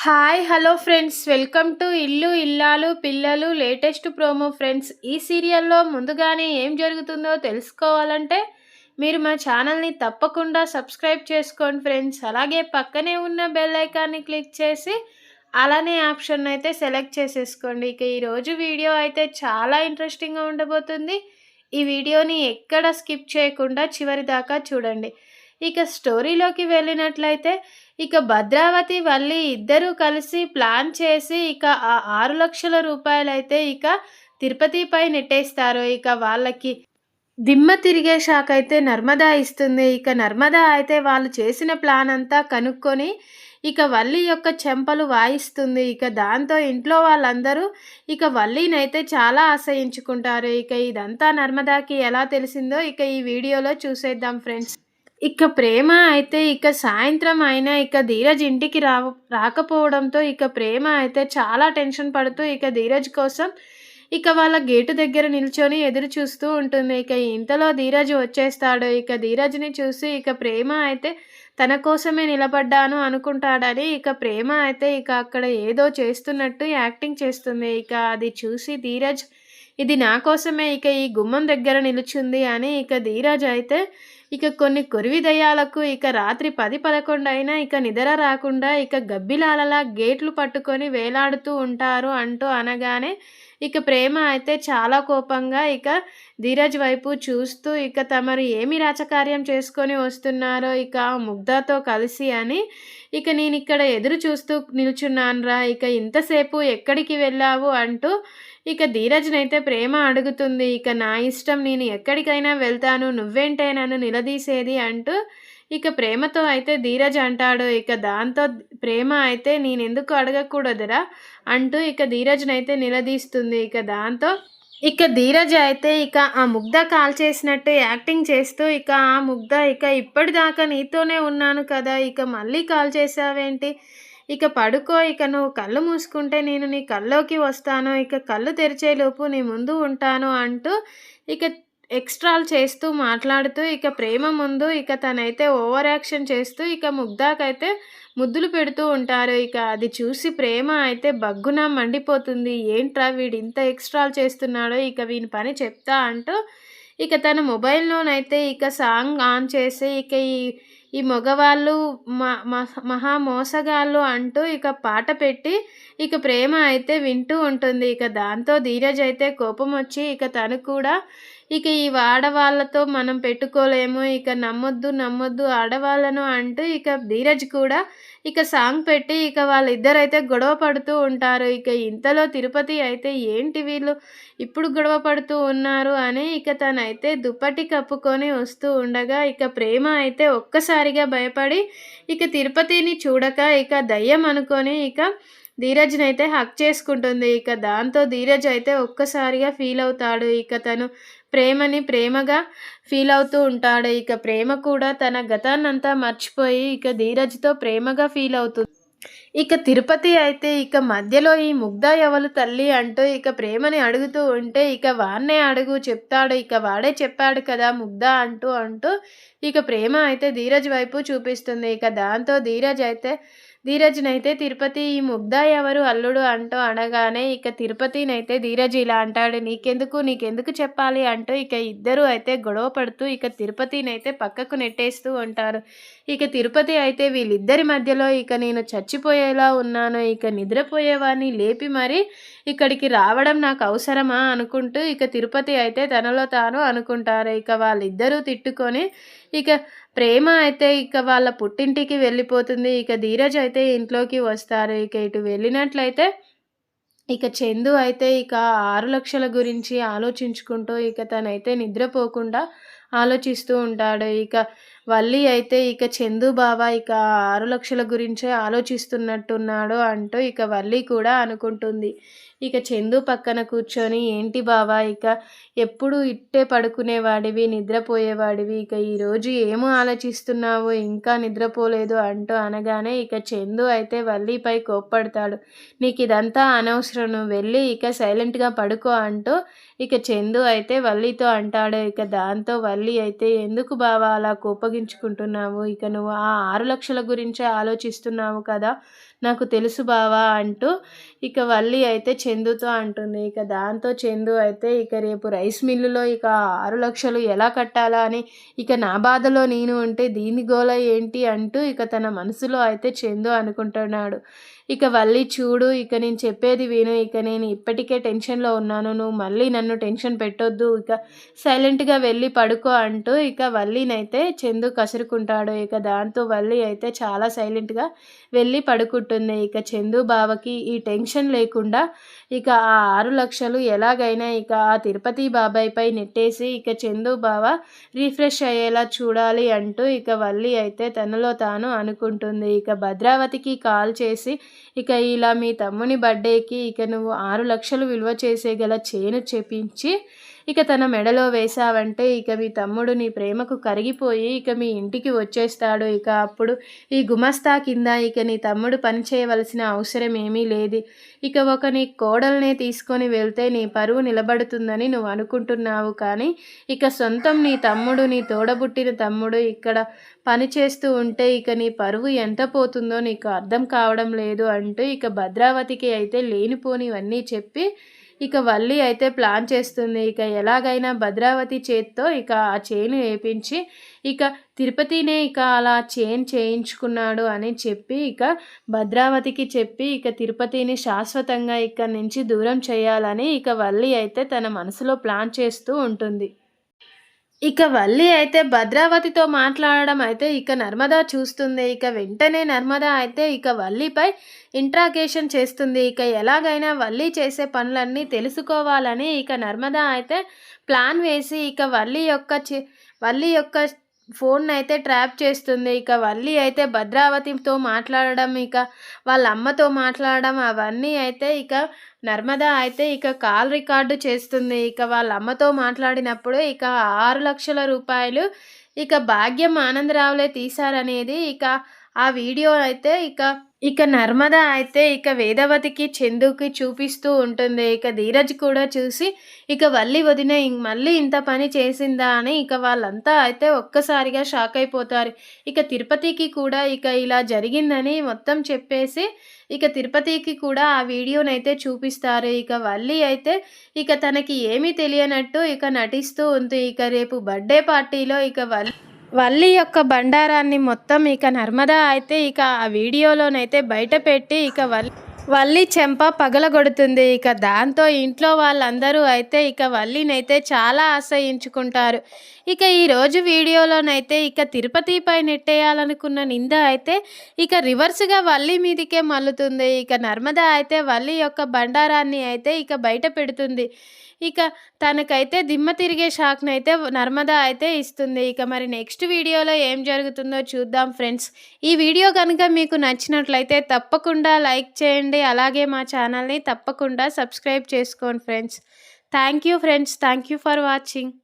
Hi hello friends, welcome to ఇల్లు ఇల్లాలు పిల్లలు లేటెస్ట్ ప్రోమో ఫ్రెండ్స్. ఈ సీరియల్లో ముందుగానే ఏం జరుగుతుందో తెలుసుకోవాలంటే మీరు మా ఛానల్ని తప్పకుండా సబ్స్క్రైబ్ చేసుకోండి ఫ్రెండ్స్. అలాగే పక్కనే ఉన్న బెల్ ఐకాన్ని క్లిక్ చేసి అలానే ఆప్షన్ అయితే సెలెక్ట్ చేసేసుకోండి. ఇక ఈరోజు వీడియో అయితే చాలా ఇంట్రెస్టింగ్గా ఉండబోతుంది. ఈ వీడియోని ఎక్కడ స్కిప్ చేయకుండా చివరి దాకా చూడండి. ఇక స్టోరీలోకి వెళ్ళినట్లయితే ఇక భద్రావతి వల్లి ఇద్దరూ కలిసి ప్లాన్ చేసి ఇక ఆ 6 లక్షల రూపాయలైతే ఇక తిరుపతిపై నెట్టేస్తారు. ఇక వాళ్ళకి దిమ్మ తిరిగేశాకైతే నర్మదా ఇస్తుంది. ఇక నర్మదా అయితే వాళ్ళు చేసిన ప్లాన్ అంతా కనుక్కొని ఇక వల్లి యొక్క చెంపలు వాయిస్తుంది. ఇక దాంతో ఇంట్లో వాళ్ళందరూ ఇక వల్లినైతే చాలా ఆశ్రయించుకుంటారు. ఇక ఇదంతా నర్మదాకి ఎలా తెలిసిందో ఇక ఈ వీడియోలో చూసేద్దాం ఫ్రెండ్స్. ఇక ప్రేమ అయితే ఇక సాయంత్రం అయినా ఇక ధీరజ్ ఇంటికి రాకపోవడంతో ఇక ప్రేమ అయితే చాలా టెన్షన్ పడుతూ ఇక ధీరజ్ కోసం ఇక వాళ్ళ గేటు దగ్గర నిల్చొని ఎదురు చూస్తూ ఉంటుంది. ఇక ఇంతలో ధీరజ్ వచ్చేస్తాడు. ఇక ధీరజ్ని చూసి ఇక ప్రేమ అయితే తన కోసమే నిలబడ్డాను అనుకుంటాడని ఇక ప్రేమ అయితే ఇక అక్కడ ఏదో చేస్తున్నట్టు యాక్టింగ్ చేస్తుంది. ఇక అది చూసి ధీరజ్ ఇది నా కోసమే ఇక ఈ గుమ్మం దగ్గర నిలుచుంది అని ఇక ధీరజ్ అయితే ఇక కొన్ని కొరివి దయ్యాలకు ఇక రాత్రి 10-11 అయినా ఇక నిద్ర రాకుండా ఇక గబ్బిలాలలా గేట్లు పట్టుకొని వేలాడుతూ ఉంటారు అంటూ అనగానే ఇక ప్రేమ అయితే చాలా కోపంగా ఇక ధీరజ్ వైపు చూస్తూ ఇక తమరు ఏమి రాచకార్యం చేసుకొని వస్తున్నారో ఇక ముగ్ధతో కలిసి అని ఇక నేను ఇక్కడ ఎదురు చూస్తూ నిల్చున్నానురా, ఇక ఇంతసేపు ఎక్కడికి వెళ్ళావు అంటూ ఇక ధీరజ్నైతే ప్రేమ అడుగుతుంది. ఇక నా ఇష్టం, నేను ఎక్కడికైనా వెళ్తాను, నువ్వేంటే నన్ను నిలదీసేది అంటూ ఇక ప్రేమతో అయితే ధీరజ్ అంటాడు. ఇక దాంతో ప్రేమ అయితే నేనెందుకు అడగకూడదురా అంటూ ఇక ధీరజ్నైతే నిలదీస్తుంది. ఇక దాంతో ఇక ధీరజ్ అయితే ఇక ఆ ముగ్ధ కాల్ చేసినట్టు యాక్టింగ్ చేస్తూ ఇక ఆ ముగ్ధ ఇక ఇప్పటిదాకా నీతోనే ఉన్నాను కదా, ఇక మళ్ళీ కాల్ చేసావేంటి, ఇక పడుకో, ఇక నువ్వు కళ్ళు మూసుకుంటే నేను నీ కల్లోకి వస్తాను, ఇక కళ్ళు తెరిచేలోపు నీ ముందు ఉంటాను అంటూ ఇక ఎక్స్ట్రాలు చేస్తూ మాట్లాడుతూ ఇక ప్రేమ ముందు ఇక తనైతే ఓవర్ యాక్షన్ చేస్తూ ఇక ముగ్ధాకైతే ముద్దులు పెడుతూ ఉంటారు. ఇక అది చూసి ప్రేమ అయితే బగ్గున మండిపోతుంది. ఏంట్రా వీడు ఇంత ఎక్స్ట్రాలు చేస్తున్నాడో, ఇక వీని పని చెప్తా అంటూ ఇక తన మొబైల్లోనైతే ఇక సాంగ్ ఆన్ చేసి ఇక ఈ ఈ మగవాళ్ళు మహా మోసగాళ్ళు అంటూ ఇక పాట పెట్టి ఇక ప్రేమ అయితే వింటూ ఉంటుంది. ఇక దాంతో ధీరజ్ అయితే కోపం వచ్చి ఇక తను కూడా ఇక ఈ ఆడవాళ్ళతో మనం పెట్టుకోలేము, ఇక నమ్మొద్దు ఆడవాళ్ళను అంటూ ఇక ధీరజ్ కూడా ఇక సాంగ్ పెట్టి ఇక వాళ్ళిద్దరైతే గొడవ పడుతూ ఉంటారు. ఇక ఇంతలో తిరుపతి అయితే ఏంటి వీళ్ళు ఇప్పుడు గొడవ పడుతూ ఉన్నారు అని ఇక తనైతే దుప్పటి కప్పుకొని వస్తూ ఉండగా ఇక ప్రేమ అయితే ఒక్కసారిగా భయపడి ఇక తిరుపతిని చూడక ఇక దయ్యం అనుకొని ఇక ధీరజ్ని అయితే హక్ చేసుకుంటుంది. ఇక దాంతో ధీరజ్ అయితే ఒక్కసారిగా ఫీల్ అవుతాడు. ఇక తను ప్రేమని ప్రేమగా ఫీల్ అవుతూ ఉంటాడు. ఇక ప్రేమ కూడా తన గతాన్నంతా మర్చిపోయి ఇక ధీరజ్తో ప్రేమగా ఫీల్ అవుతుంది. ఇక తిరుపతి అయితే ఇక మధ్యలో ఈ ముగ్ధ ఎవలు తల్లి అంటూ ఇక ప్రేమని అడుగుతూ ఉంటే ఇక వాన్నే అడుగు చెప్తాడు, ఇక వాడే చెప్పాడు కదా ముగ్ధ అంటూ అంటూ ఇక ప్రేమ అయితే ధీరజ్ వైపు చూపిస్తుంది. ఇక దాంతో ధీరజ్నైతే తిరుపతి ఈ ముగ్ధ ఎవరు అల్లుడు అంటూ అనగానే ఇక తిరుపతినైతే ధీరజ్ ఇలా అంటాడు, నీకెందుకు చెప్పాలి అంటూ ఇక ఇద్దరు అయితే గొడవ పడుతూ ఇక తిరుపతినైతే పక్కకు నెట్టేస్తూ ఉంటారు. ఇక తిరుపతి అయితే వీళ్ళిద్దరి మధ్యలో ఇక నేను చచ్చిపోయేలా ఉన్నాను, ఇక నిద్రపోయేవాడిని లేపి మరి ఇక్కడికి రావడం నాకు అవసరమా అనుకుంటూ ఇక తిరుపతి అయితే తనలో తాను అనుకుంటారు. ఇక వాళ్ళిద్దరూ తిట్టుకొని ఇక ప్రేమ అయితే ఇక వాళ్ళ పుట్టింటికి వెళ్ళిపోతుంది. ఇక ధీరజ్ అయితే ఇంట్లోకి వస్తారు. ఇక ఇటు వెళ్ళినట్లయితే ఇక చందు అయితే ఇక 6 లక్షల గురించి ఆలోచించుకుంటూ ఇక తనైతే నిద్రపోకుండా ఆలోచిస్తూ ఉంటాడు. ఇక వల్లి అయితే ఇక చందు బావ ఇక 6 లక్షల గురించే ఆలోచిస్తున్నట్టున్నాడు అంటూ ఇక వల్లి కూడా అనుకుంటుంది. ఇక చందు పక్కన కూర్చొని ఏంటి బావా, ఇక ఎప్పుడు ఇట్టే పడుకునేవాడివి, నిద్రపోయేవాడివి, ఇక ఈరోజు ఏమో ఆలోచిస్తున్నావు, ఇంకా నిద్రపోలేదు అంటూ అనగానే ఇక చందు అయితే వల్లిపై కోప్పడతాడు. నీకు ఇదంతా అనవసరం, నువ్వు వెళ్ళి ఇక సైలెంట్గా పడుకో అంటూ ఇక చందు అయితే వల్లితో అంటాడు. ఇక దాంతో వల్లి అయితే ఎందుకు బావా అలా కోపగించుకుంటున్నావు, ఇక నువ్వు ఆ 6 లక్షల గురించే ఆలోచిస్తున్నావు కదా, నాకు తెలుసు బావా అంటూ ఇక వల్లి అయితే చందుతో అంటుంది. ఇక దాంతో చందు అయితే ఇక రేపు రైస్ మిల్లులో ఇక 6,00,000 ఎలా కట్టాలా అని ఇక నా బాధలో నేను ఉంటే దీని గోల ఏంటి అంటూ ఇక తన మనసులో అయితే చందు అనుకుంటున్నాడు. ఇక వల్లి చూడు, ఇక నేను చెప్పేది విను, ఇక నేను ఇప్పటికే టెన్షన్లో ఉన్నాను, నువ్వు మళ్ళీ నన్ను టెన్షన్ పెట్టొద్దు, ఇక సైలెంట్గా వెళ్ళి పడుకో అంటూ ఇక వల్లినైతే చందు కసురుకుంటాడు. ఇక దాంతో వల్లి అయితే చాలా సైలెంట్గా వెళ్ళి పడుకుంటుంది. ఇక చందు బావకి ఈ టెన్షన్ లేకుండా ఇక ఆ 6,00,000 ఎలాగైనా ఇక ఆ తిరుపతి బాబాయ్పై నెట్టేసి ఇక చందు బావ రిఫ్రెష్ అయ్యేలా చూడాలి అంటూ ఇక వల్లి అయితే తనలో తాను అనుకుంటుంది. ఇక భద్రావతికి కాల్ చేసి ఇక ఇలా మీ తమ్ముని బర్త్డేకి ఇక నువ్వు 6,00,000 విలువ చేసేగల చైను చేపించి ఇక తన మెడలో వేశావంటే ఇక మీ తమ్ముడు నీ ప్రేమకు కరిగిపోయి ఇక మీ ఇంటికి వచ్చేస్తాడు. ఇక అప్పుడు ఈ గుమస్తా కింద ఇక నీ తమ్ముడు పని చేయవలసిన అవసరం ఏమీ లేదు. ఇక ఒక నీ కోడల్నే తీసుకొని వెళ్తే నీ పరువు నిలబడుతుందని నువ్వు అనుకుంటున్నావు, కానీ ఇక సొంతం నీ తమ్ముడు, నీ తోడబుట్టిన తమ్ముడు ఇక్కడ పని చేస్తూ ఉంటే ఇక నీ పరువు ఎంత పోతుందో నీకు అర్థం కావడం లేదు అంటూ ఇక భద్రావతికి అయితే లేనిపోనివన్నీ చెప్పి ఇక వల్లి అయితే ప్లాన్ చేస్తుంది. ఇక ఎలాగైనా భద్రావతి చేత్తో ఇక ఆ చైన్ వేయించి ఇక తిరుపతినే ఇక అలా చైన్ చేయించుకున్నాడు అని చెప్పి ఇక భద్రావతికి చెప్పి ఇక తిరుపతిని శాశ్వతంగా ఇక్కడి నుంచి దూరం చేయాలని ఇక వల్లి అయితే తన మనసులో ప్లాన్ చేస్తూ ఉంటుంది. ఇక వల్లి అయితే భద్రావతితో మాట్లాడడం అయితే ఇక నర్మదా చూస్తుంది. ఇక వెంటనే నర్మదా అయితే ఇక వల్లిపై ఇంట్రాగేషన్ చేస్తుంది. ఇక ఎలాగైనా వల్లి చేసే పనులన్నీ తెలుసుకోవాలని ఇక నర్మదా అయితే ప్లాన్ వేసి ఇక వల్లి యొక్క ఫోన్ అయితే ట్రాప్ చేస్తుంది. ఇక వల్లి అయితే భద్రావతితో మాట్లాడడం, ఇక వాళ్ళ అమ్మతో మాట్లాడడం అవన్నీ అయితే ఇక నర్మదా అయితే ఇక కాల్ రికార్డు చేస్తుంది. ఇక వాళ్ళ అమ్మతో మాట్లాడినప్పుడు ఇక 6,00,000 రూపాయలు ఇక భాగ్యం ఆనందరావులే తీశారనేది ఇక ఆ వీడియో అయితే ఇక నర్మదా అయితే ఇక వేదవతికి చందుకి చూపిస్తూ ఉంటుంది. ఇక ధీరజ్ కూడా చూసి ఇక వల్లి వదిన మళ్ళీ ఇంత పని చేసిందా అని ఇక వాళ్ళంతా అయితే ఒక్కసారిగా షాక్ అయిపోతారు. ఇక తిరుపతికి కూడా ఇక ఇలా జరిగిందని మొత్తం చెప్పేసి ఇక తిరుపతికి కూడా ఆ వీడియోనైతే చూపిస్తారు. ఇక వల్లి అయితే ఇక తనకి ఏమీ తెలియనట్టు ఇక నటిస్తూ ఉంది. ఇక రేపు బర్త్డే పార్టీలో ఇక వల్లి యొక్క బండారాన్ని మొత్తం ఇక నర్మదా అయితే ఇక ఆ వీడియోలోనైతే బయట పెట్టి ఇక వల్లి చెంప పగలగొడుతుంది. ఇక దాంతో ఇంట్లో వాళ్ళందరూ అయితే ఇక వల్లినైతే చాలా ఆశ్రయించుకుంటారు. ఇక ఈరోజు వీడియోలోనైతే ఇక తిరుపతిపై నెట్టేయాలనుకున్న నింద అయితే ఇక రివర్స్గా వల్లి మీదికే మల్లుతుంది. ఇక నర్మదా అయితే వల్లి యొక్క బండారాన్ని అయితే ఇక బయట పెడుతుంది. ఇక తనకైతే దిమ్మ తిరిగే షాక్ని అయితే నర్మదా అయితే ఇస్తుంది. ఇక మరి నెక్స్ట్ వీడియోలో ఏం జరుగుతుందో చూద్దాం ఫ్రెండ్స్. ఈ వీడియో కనుక మీకు నచ్చినట్లయితే తప్పకుండా లైక్ చేయండి, అలాగే మా ఛానల్ని తప్పకుండా సబ్స్క్రైబ్ చేసుకోండి friends. Thank you friends, thank you for watching.